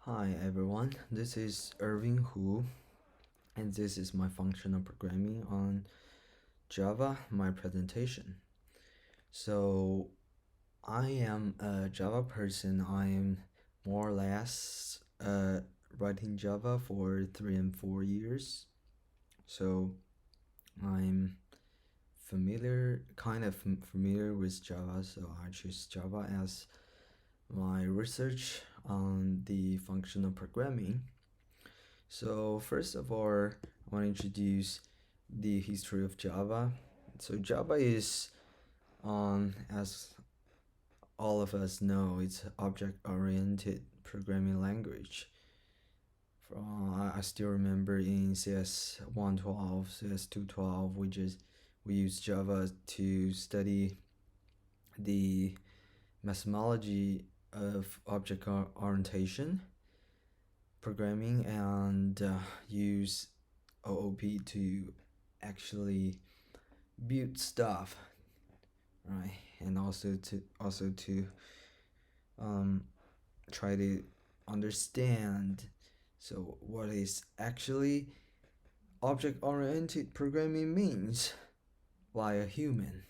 Hi everyone, this is Irving Hu, and this is my functional programming on Java, my presentation. So, I am a Java person. I am more or less writing Java for 3 and 4 years. So, I'm familiar with Java, so I choose Java as my research on the functional programming. So first of all, I want to introduce the history of Java. So Java is, as all of us know, it's object-oriented programming language. I still remember in CS 1.12, CS 2.12, we use Java to study the methodology of object orientation programming and use OOP to actually build stuff, right? And also to um, try to understand so what is actually object-oriented programming means by a human,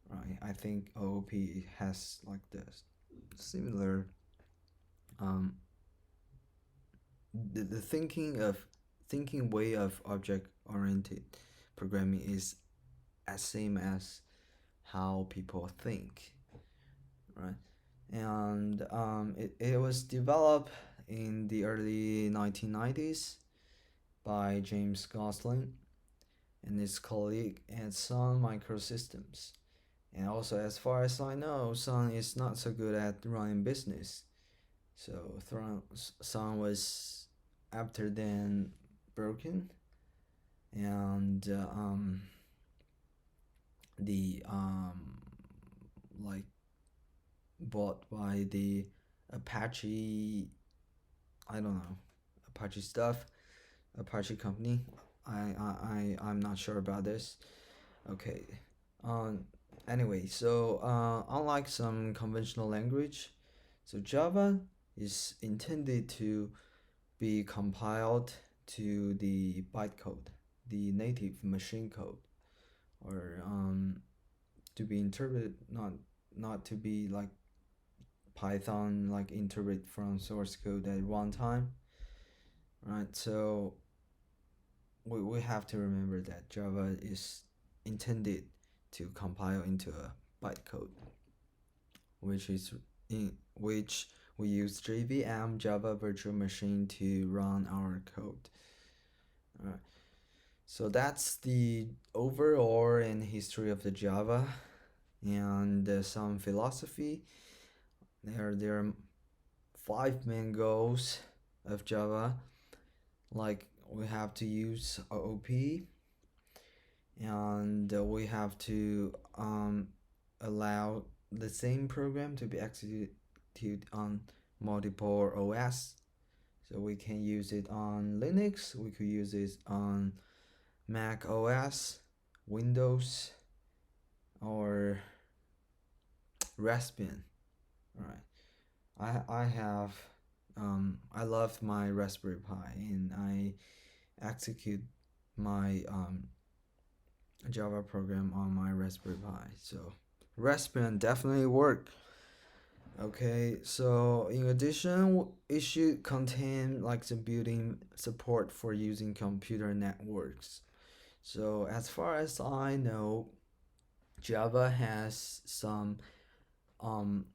right? I think OOP has like this similar um, the thinking way of object-oriented programming is as same as how people think, right? And it was developed in the early 1990s by James Gosling and his colleague at Sun Microsystems. And also, as far as I know, Sun is not so good at running business. So Sun was after then broken, and the like bought by the Apache, I don't know, Apache stuff, Apache company. I'm not sure about this. Okay. Um. Anyway, so unlike some conventional language, so Java is intended to be compiled to the bytecode, the native machine code, or to be interpreted, not to be like Python like interpret from source code at runtime, right? So we have to remember that Java is intended to compile into a bytecode, which we use JVM Java Virtual Machine to run our code. Alright. So that's the overall and history of the Java and some philosophy. There are five main goals of Java. Like we have to use OOP, and we have to allow the same program to be executed on multiple OS. So we can use it on Linux, we could use it on Mac OS, Windows, or Raspbian. All right. I love my Raspberry Pi, and I execute my Java program on my Raspberry Pi. So Raspbian definitely work. Okay, so in addition, it should contain like the built-in support for using computer networks. So as far as I know, Java has some um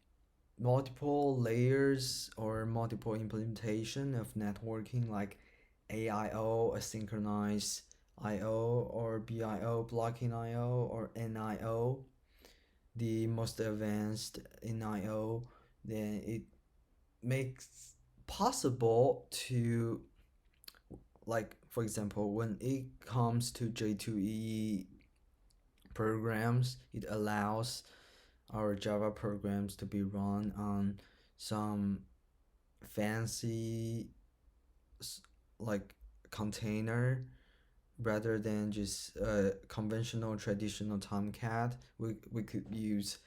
multiple layers or multiple implementation of networking like AIO, asynchronous IO, or BIO, blocking IO, or NIO. The most advanced NIO, then it makes possible to, like for example, when it comes to J2EE programs, it allows our Java programs to be run on some fancy like container rather than just a conventional traditional Tomcat. We could use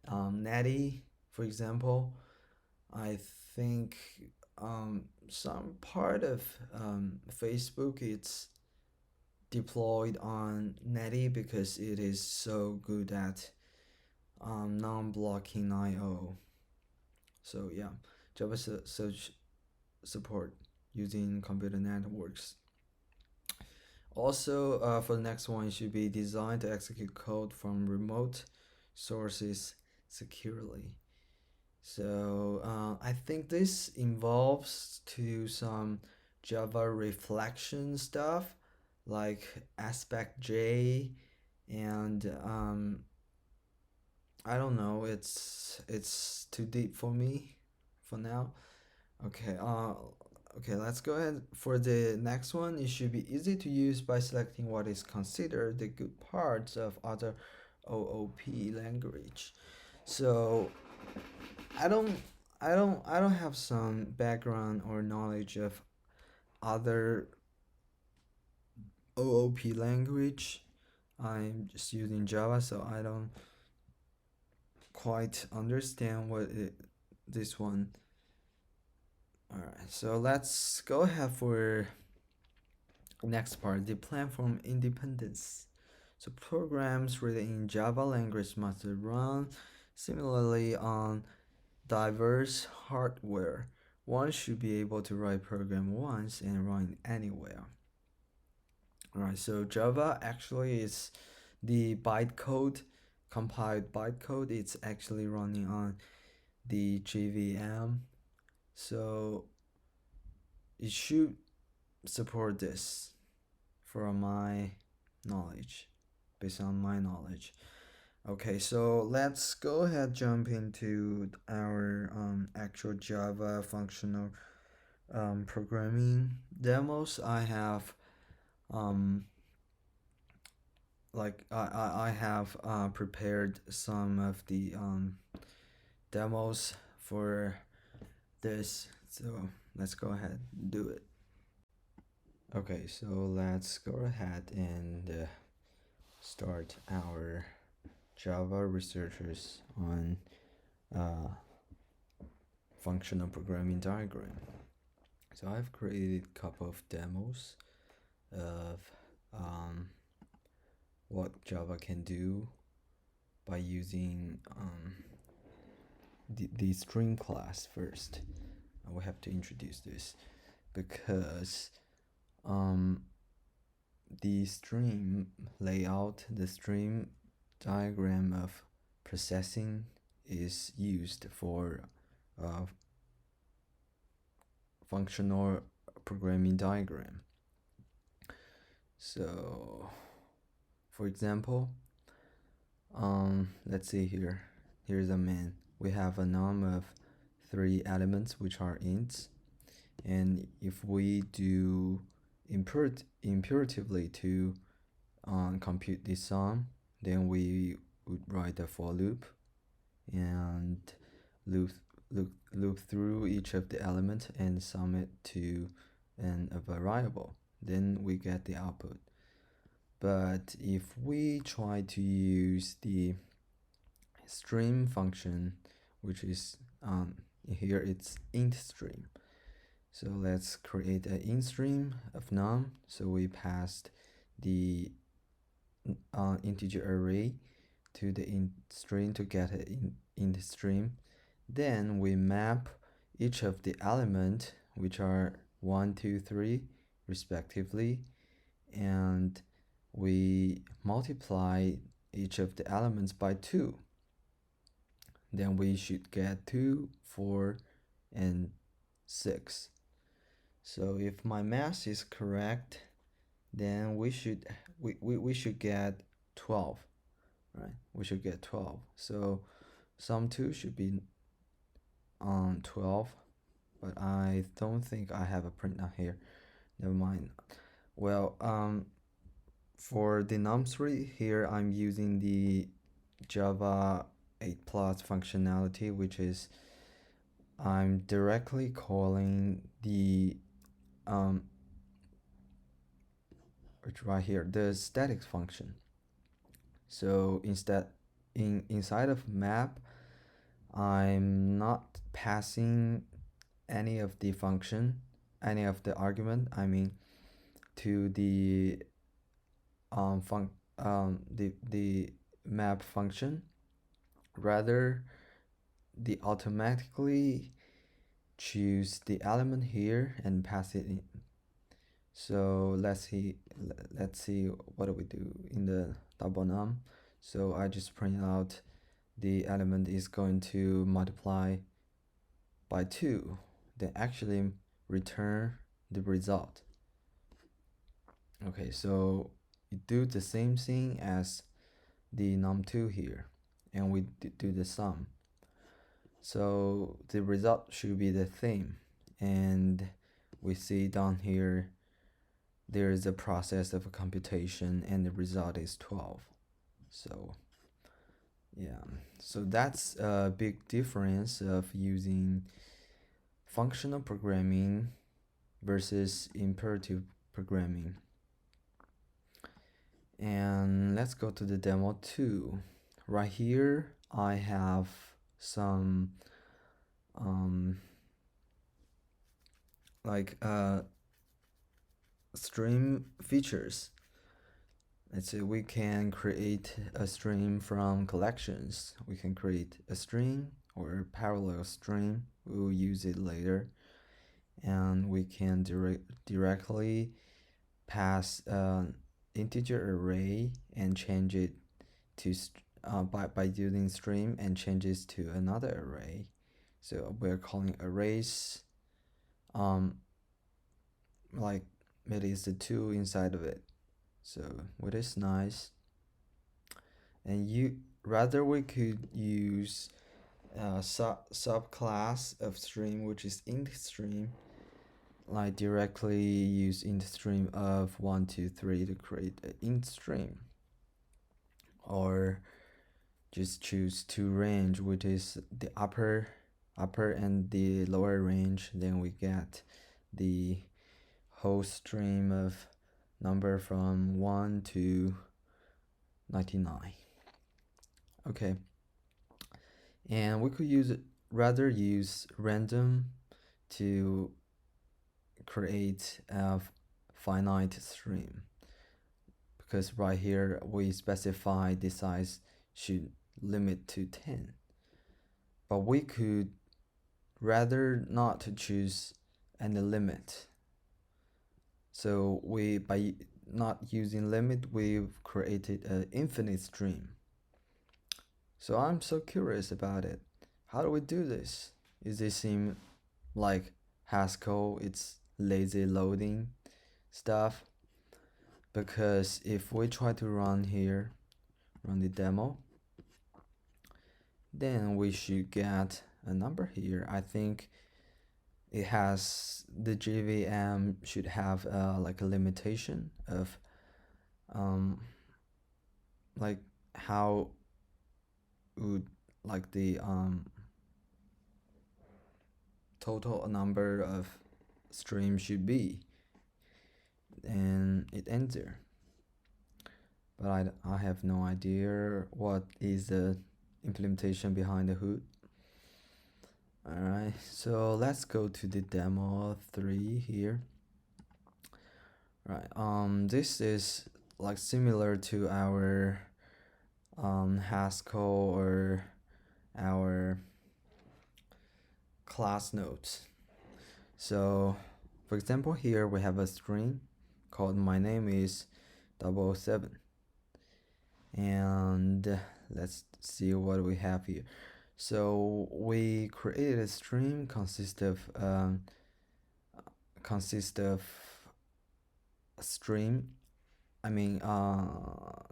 Netty, for example. I think some part of Facebook it's deployed on Netty because it is so good at non-blocking I/O. So yeah, Java search support using computer networks. Also, for the next one, it should be designed to execute code from remote sources securely. So I think this involves to some Java reflection stuff like aspect J and I don't know. It's too deep for me for now. Okay. Okay. Let's go ahead for the next one. It should be easy to use by selecting what is considered the good parts of other OOP language. So I don't I don't have some background or knowledge of other OOP language. I'm just using Java, so I don't quite understand this one. All right, so let's go ahead for next part, the platform independence. So programs written in Java language must run similarly on diverse hardware. One should be able to write program once and run anywhere. Alright, so Java actually is the bytecode, compiled bytecode. It's actually running on the JVM, so it should support this from my knowledge, based on my knowledge. Okay, so let's go ahead jump into our actual Java functional programming demos. I have um, I have prepared some of the demos for this. So let's go ahead and do it. Okay, so let's go ahead and start our Java researchers on uh, functional programming diagram. So I've created a couple of demos of what Java can do by using the string class first. We have to introduce this because um, the stream layout, the stream diagram of processing is used for uh, functional programming diagram. So, for example, let's see here. Here's a main. We have a num of 3 elements which are ints, and if we do imperatively to compute the sum, then we would write a for loop and loop loop through each of the elements and sum it to a variable. Then we get the output. But if we try to use the stream function, which is here it's int stream. So let's create an int stream of num. So we passed the integer array to the int string to get an int stream. Then we map each of the element, which are 1, 2, 3 respectively, and we multiply each of the elements by 2. Then we should get 2, 4, and 6. So if my math is correct, then we should get 12, right? We should get 12. So sum 2 should be on 12, but I don't think I have a print out here. Never mind. Well, for the num3 here, I'm using the Java 8 plus functionality, which is I'm directly calling the which right here, the static function. So inside of map, I'm not passing any of the function, any of the argument, I mean, to the func the map function. Rather, the automatically choose the element here and pass it in. So let's see what do we do in the double num. So I just print out the element is going to multiply by 2, then actually return the result. Okay, so you do the same thing as the num2 here, and we do the sum. So the result should be the same, and we see down here there is a process of computation and the result is 12. So yeah, so that's a big difference of using functional programming versus imperative programming. And let's go to the demo 2. Right here I have some like stream features. Let's say we can create a stream from collections. We can create a string or a parallel string. We will use it later. And we can directly pass an integer array and change it to by using stream and changes to another array. So we're calling arrays like it is the 2 inside of it. So what is nice, and you rather we could use a subclass of stream which is int stream, like directly use int stream of 1 2 3 to create an int stream, or just choose to range, which is the upper and the lower range, then we get the whole stream of number from 1 to 99. Okay, and we could rather use random to create a finite stream, because right here we specify the size should limit to 10, but we could rather not to choose any limit. So we, by not using limit, we've created an infinite stream. So I'm so curious about it. How do we do this? Is it seem like Haskell, it's lazy loading stuff? Because if we try to run the demo, then we should get a number here. I think it has, the JVM should have like a limitation of like how would like the total number of streams should be, and it ends there. But I have no idea what is the implementation behind the hood. Alright, so let's go to the demo 3 here. Right, this is like similar to our Haskell or our class nodes. So for example, here we have a string called my name is 007, and let's see what we have here. So we created a stream consist of stream. I mean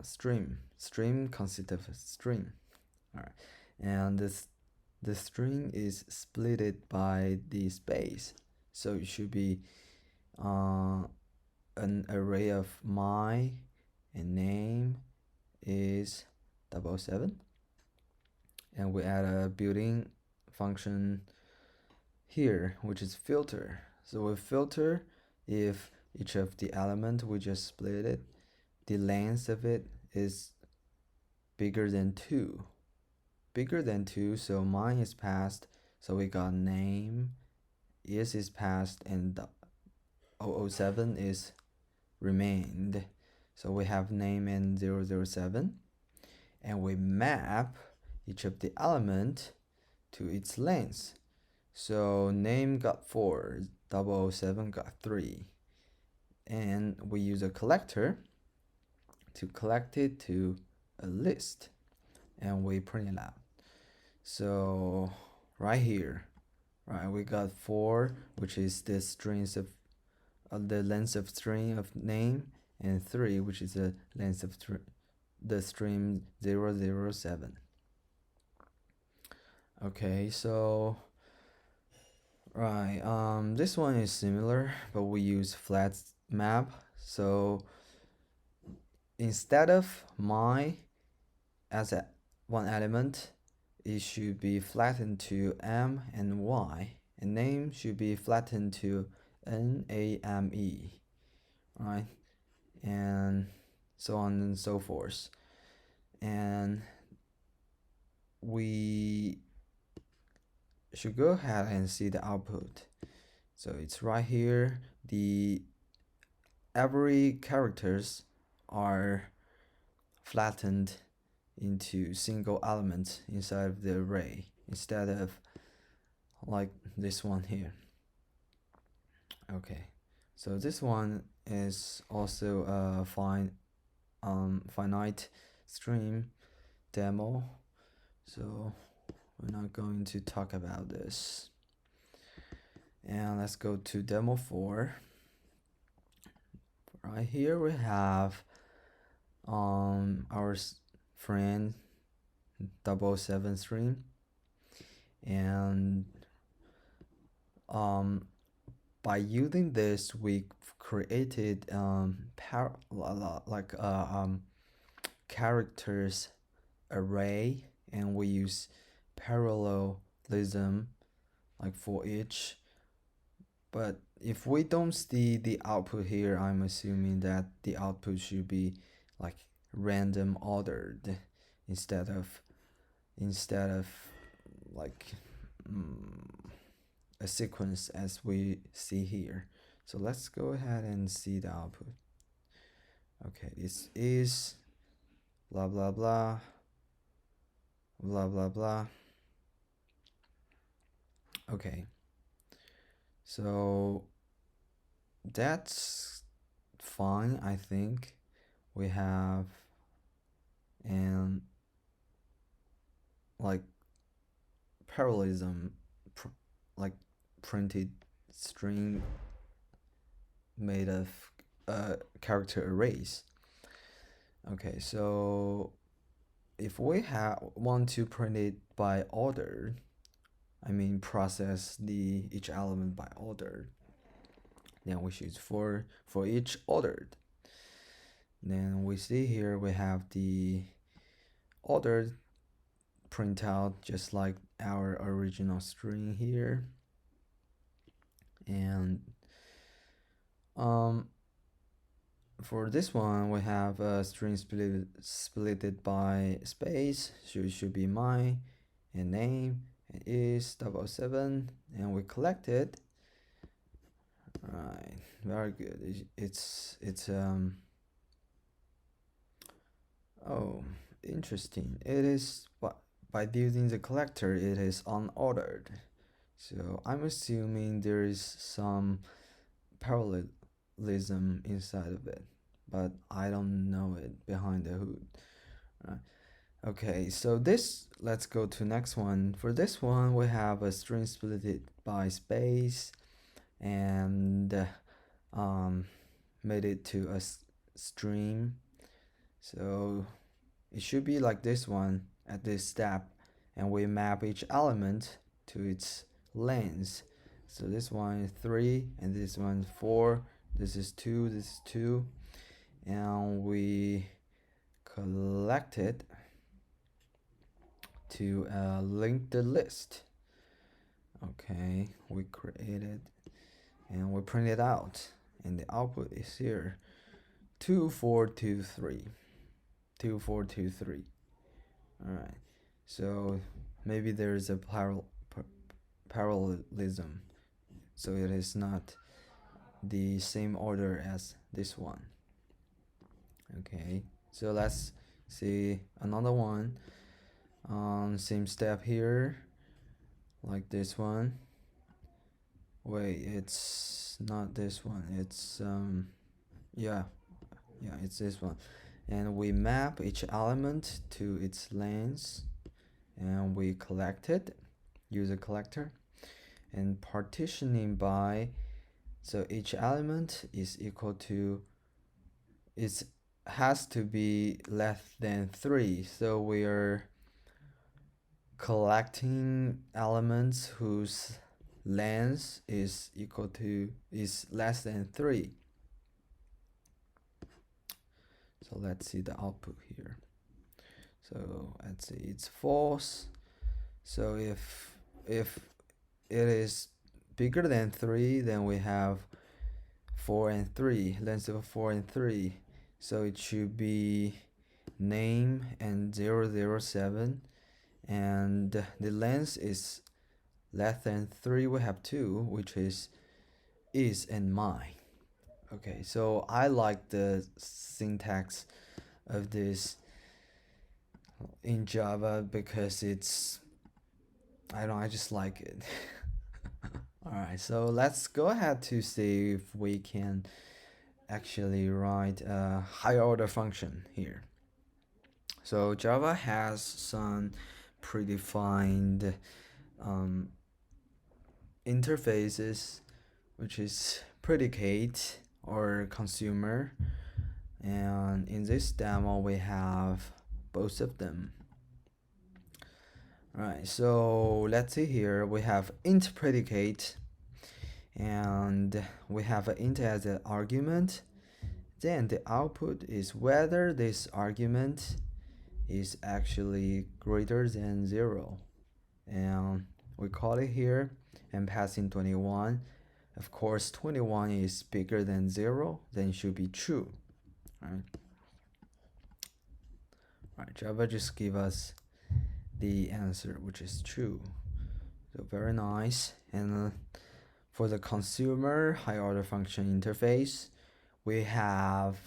stream consists of string. All right, and the string is splitted by the space, so it should be an array of my and name is 007, and we add a built-in function here which is filter. So we filter if each of the element we just split it, the length of it is bigger than 2. So mine is passed, so we got name is passed and the 007 is remained. So we have name and 007, and we map each of the element to its length. So name got 4, 007 got 3, and we use a collector to collect it to a list, and we print it out. So right here, right, we got 4, which is the strings of the length of string of name, and 3, which is the length of the string 007. Okay, so right, this one is similar, but we use flat map. So instead of my as a one element, it should be flattened to M and Y, and name should be flattened to NAME, right? And so on and so forth. And we should go ahead and see the output. So it's right here. The every characters are flattened into single elements inside of the array instead of like this one here. Okay, so this one is also a finite stream demo, so we're not going to talk about this. And let's go to demo 4. Right here we have our friend 007 stream, and by using this we created characters array, and we use parallelism like for each. But if we don't see the output here, I'm assuming that the output should be like random ordered instead of like a sequence as we see here. So let's go ahead and see the output. Okay, this is blah blah blah blah blah blah. Okay, so that's fine. I think we have and like parallelism like printed string made of character arrays. Okay, so if we want to print it by order, I mean process the each element by order, then we choose for each ordered. Then we see here we have the ordered printout just like our original string here. And for this one we have a string splitted by space, so it should be my and name and is 007, and we collect it. Right, very good. It's oh, interesting. It is by using the collector it is unordered, so I'm assuming there is some parallelism inside of it, but I don't know it behind the hood. Right. Okay, so let's go to next one. For this one we have a string split by space, and made it to a string. So it should be like this one at this step, and we map each element to its length. So this one is 3 and this one is 4, this is 2, this is 2, and we collect it to link the list. Okay, we create it and we print it out, and the output is here 2423. 2423. All right, so maybe there's a parallelism, so it is not the same order as this one. Okay, so let's see another one. Same step here, like this one. Wait, it's not this one. It's yeah, it's this one. And we map each element to its length, and we collect it, use a collector, and partitioning by. So each element is equal to, it has to be less than 3. So we are collecting elements whose length is less than 3. So let's see the output here. So let's see, it's false. So if it is bigger than 3, then we have 4 and 3, length of 4 and 3. So it should be name and 007, and the length is less than 3. We have 2, which is and mine. Okay, so I like the syntax of this in Java because it's, I don't know, I just like it. Alright, so let's go ahead to see if we can actually write a higher order function here. So Java has some predefined interfaces, which is predicate or consumer, and in this demo we have both of them. Alright, so let's see here, we have int predicate, and we have an int as an argument. Then the output is whether this argument is actually greater than 0, and we call it here and pass in 21. Of course 21 is bigger than 0, then it should be true. Right, Java just give us the answer, which is true. So very nice. And for the consumer high order function interface, we have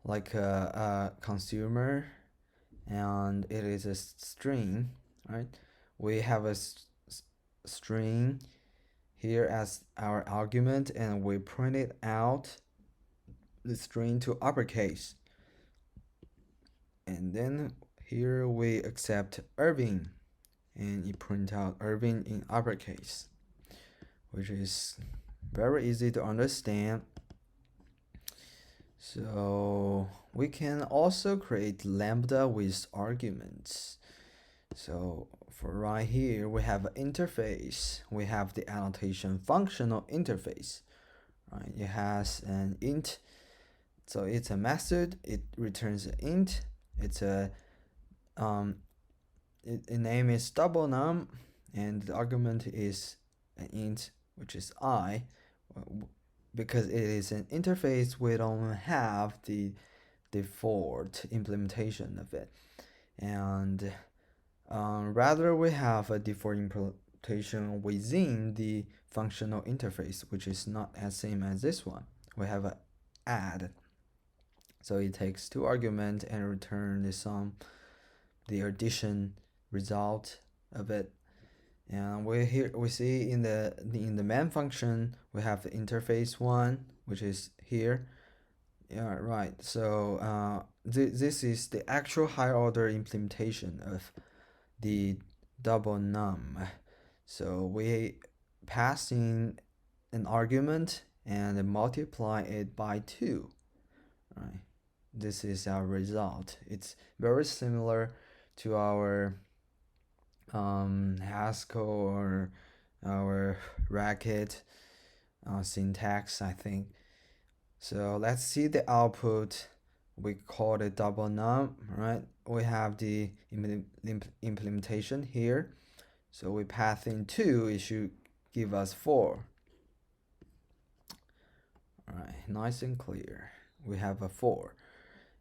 like a consumer, and it is a string, right? We have a string here as our argument, and we print it out the string to uppercase, and then here we accept Irving, and it print out Irving in uppercase, which is very easy to understand. So we can also create lambda with arguments. So for right here, we have an interface. We have the annotation functional interface. Right? It has an int. So it's a method. It returns an int. It's a the name is double num, and the argument is an int, which is I. Because it is an interface, we don't have the default implementation of it, and rather we have a default implementation within the functional interface, which is not as same as this one. We have a add, so it takes 2 arguments and return the sum, the addition result of it. And we see in the main function we have the interface one, which is here. Yeah, right. So this is the actual higher order implementation of the double num. So we pass in an argument and multiply it by 2. Right. This is our result. It's very similar to our Haskell or our racket syntax, I think. So let's see the output. We call it double num, right? We have the implementation here. So we pass in 2, it should give us 4. All right, nice and clear. We have a 4.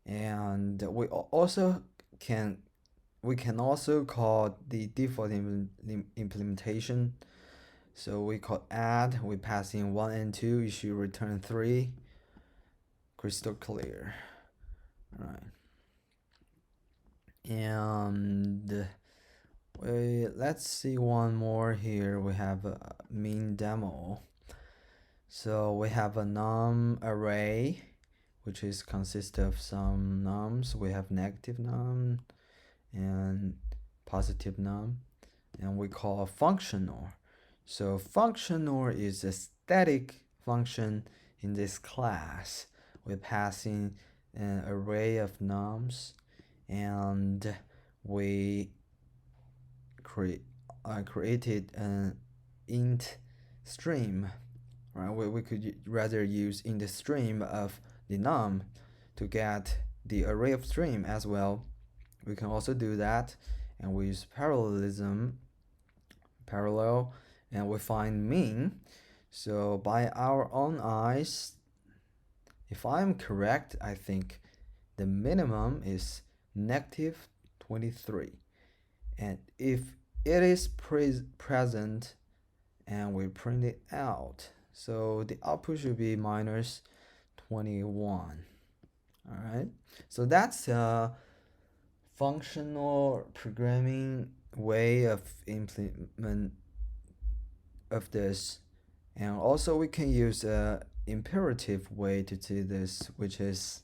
And we can also call the default implementation So we call add, we pass in 1 and 2, you should return 3. Crystal clear. All right. And let's see one more here. We have a mean demo. So we have a num array, which is consist of some nums. We have negative num and positive num, and we call functional. So functional is a static function in this class. We pass in an array of nums, and we created an int stream. Right? We could rather use int stream of the num to get the array of stream as well. We can also do that, and we use parallel, and we find mean. So by our own eyes, if I'm correct, I think the minimum is negative 23. And if it is present and we print it out, so the output should be minus 21. All right, so that's a functional programming way of implement of this. And also we can use a imperative way to do this, which is,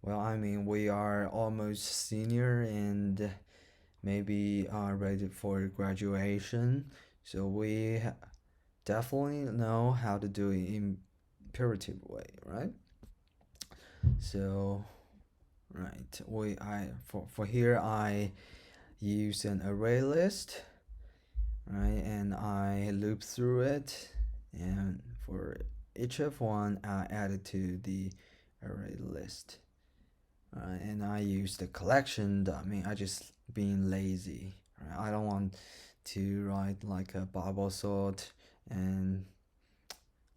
well, I mean, we are almost senior and maybe are ready for graduation, so we definitely know how to do it in imperative way, right? So right, for here I use an array list, right, and I loop through it, and for each of one I add it to the array list. And I use the collection. I mean, I just being lazy. Right? I don't want to write like a bubble sort, and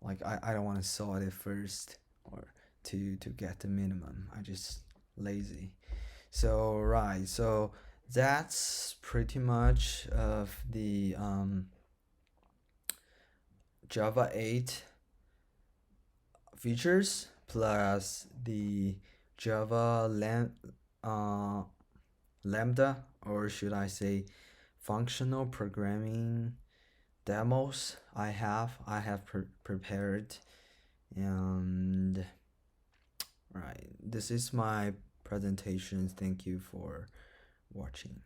like I don't want to sort it first or to get the minimum. I just lazy. So right, so that's pretty much of the Java 8 features plus the Java lambda, or should I say functional programming demos I have prepared. And right, this is my presentation. Thank you for watching.